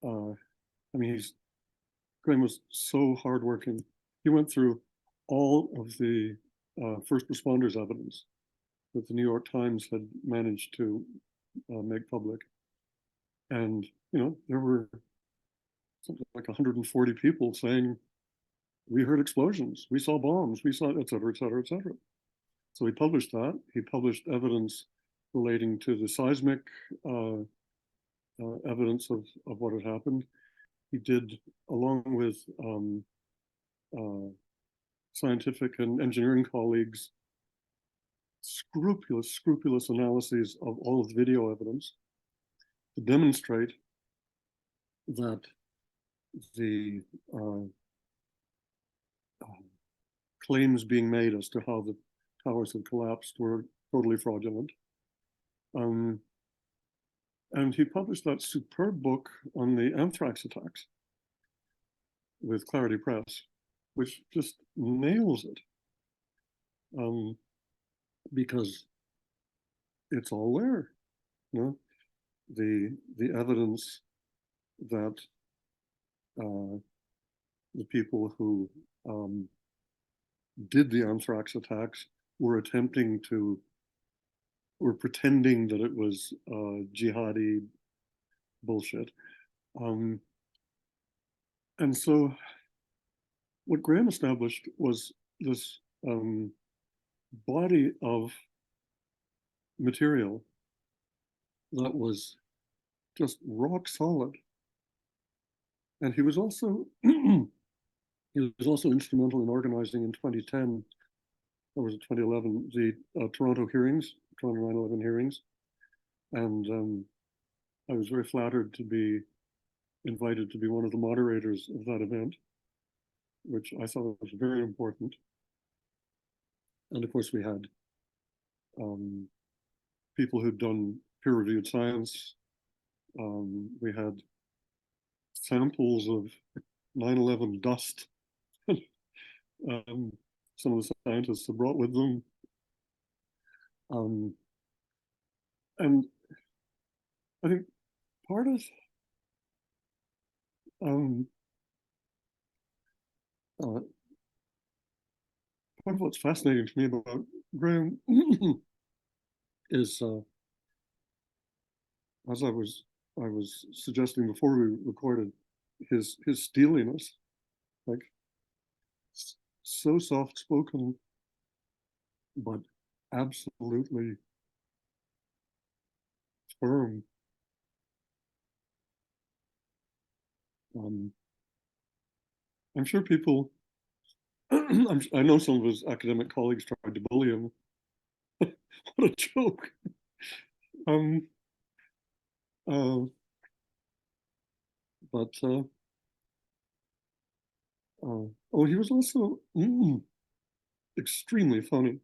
I mean, Graeme was so hardworking. He went through all of the first responders evidence that the New York Times had managed to make public. And, there were something like 140 people saying, we heard explosions, we saw bombs, we saw, et cetera, et cetera, et cetera. So he published that. He published evidence relating to the seismic evidence of what had happened. He did, along with scientific and engineering colleagues, scrupulous analyses of all of the video evidence to demonstrate that the claims being made as to how the towers had collapsed were totally fraudulent. And he published that superb book on the anthrax attacks with Clarity Press, which just nails it, because it's all there. The evidence that the people who did the anthrax attacks were pretending that it was jihadi bullshit. And so what Graeme established was this body of material that was just rock solid. And he was also instrumental in organizing in 2010, or was it 2011, the Toronto 9/11 hearings. And I was very flattered to be invited to be one of the moderators of that event, which I thought was very important. And of course, we had people who'd done peer-reviewed science. We had samples of 9/11 dust. Some of the scientists have brought with them. And I think part of what's fascinating to me about Graeme is, as I was suggesting before we recorded, his steeliness, like so soft-spoken, but absolutely firm. I'm sure people, I know some of his academic colleagues tried to bully him. What a joke. He was also extremely funny,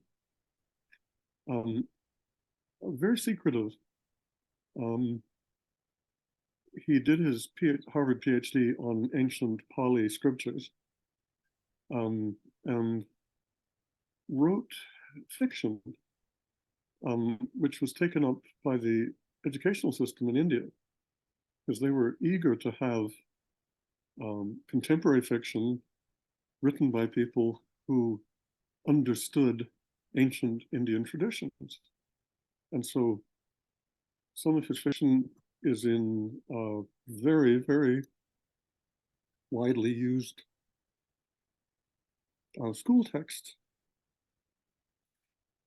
very secretive. He did his Harvard Ph.D. on ancient Pali scriptures, and wrote fiction, which was taken up by the educational system in India, because they were eager to have contemporary fiction written by people who understood ancient Indian traditions. And so some of his fiction is in very, very widely used school texts.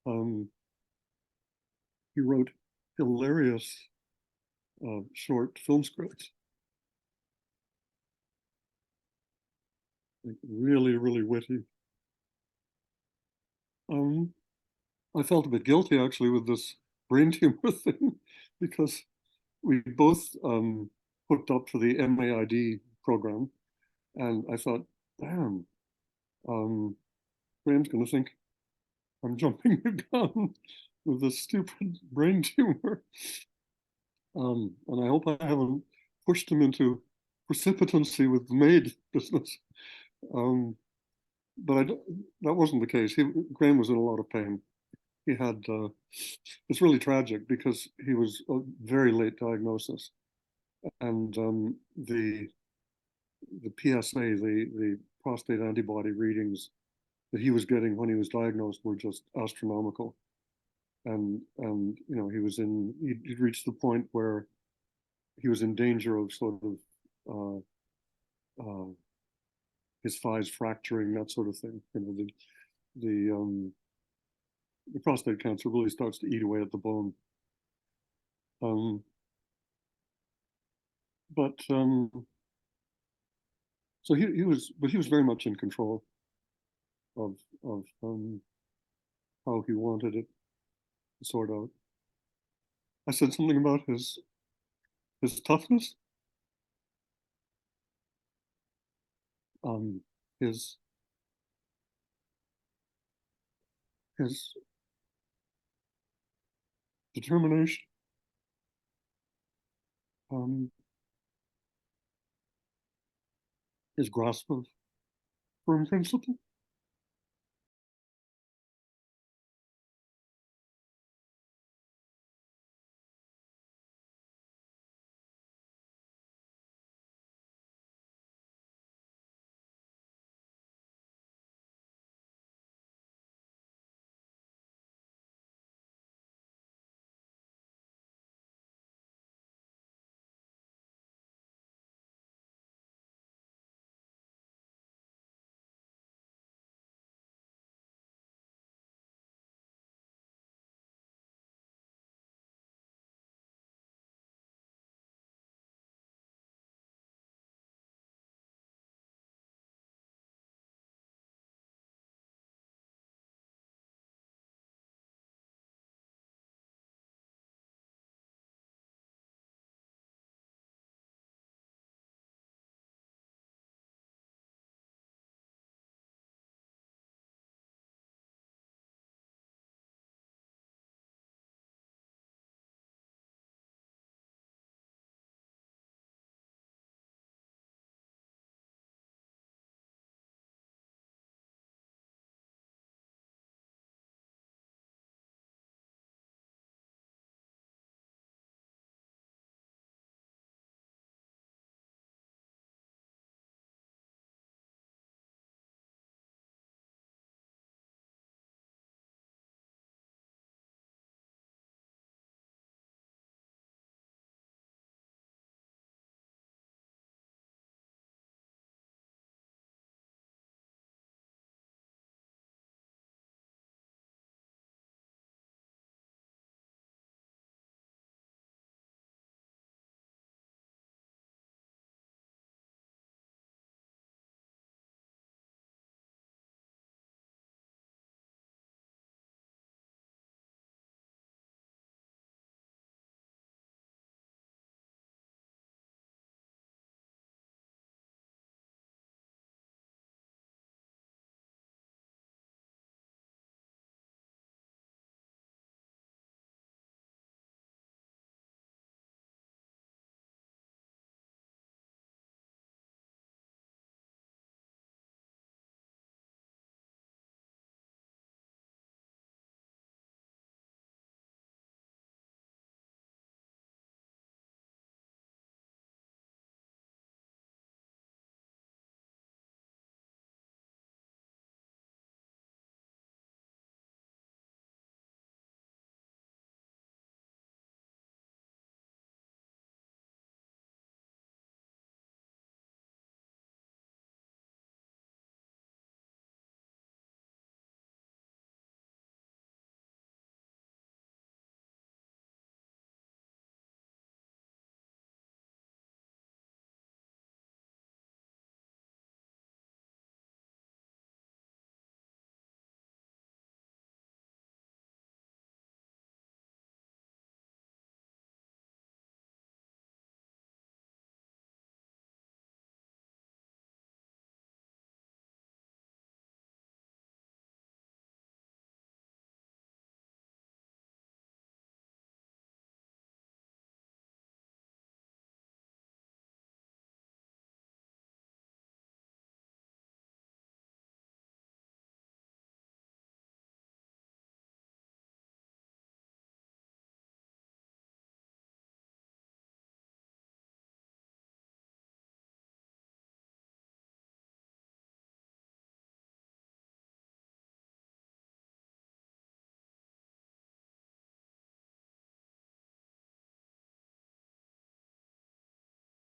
He wrote hilarious short film scripts, like really, really witty. I felt a bit guilty actually with this brain tumor thing, because we both hooked up to the MAID program, and I thought, damn, Graeme's going to think I'm jumping the gun with this stupid brain tumor. And I hope I haven't pushed him into precipitancy with the maid business. But that wasn't the case. Graeme was in a lot of pain. He had, it's really tragic because he was a very late diagnosis. and the PSA, the prostate antibody readings that he was getting when he was diagnosed were just astronomical. And you know, he'd reached the point where he was in danger of sort of his thighs fracturing, that sort of thing. You know, the prostate cancer really starts to eat away at the bone. Um, but so he was very much in control of how he wanted it to sort out. I said something about his toughness, um, his his determination, um, his grasp of firm principle.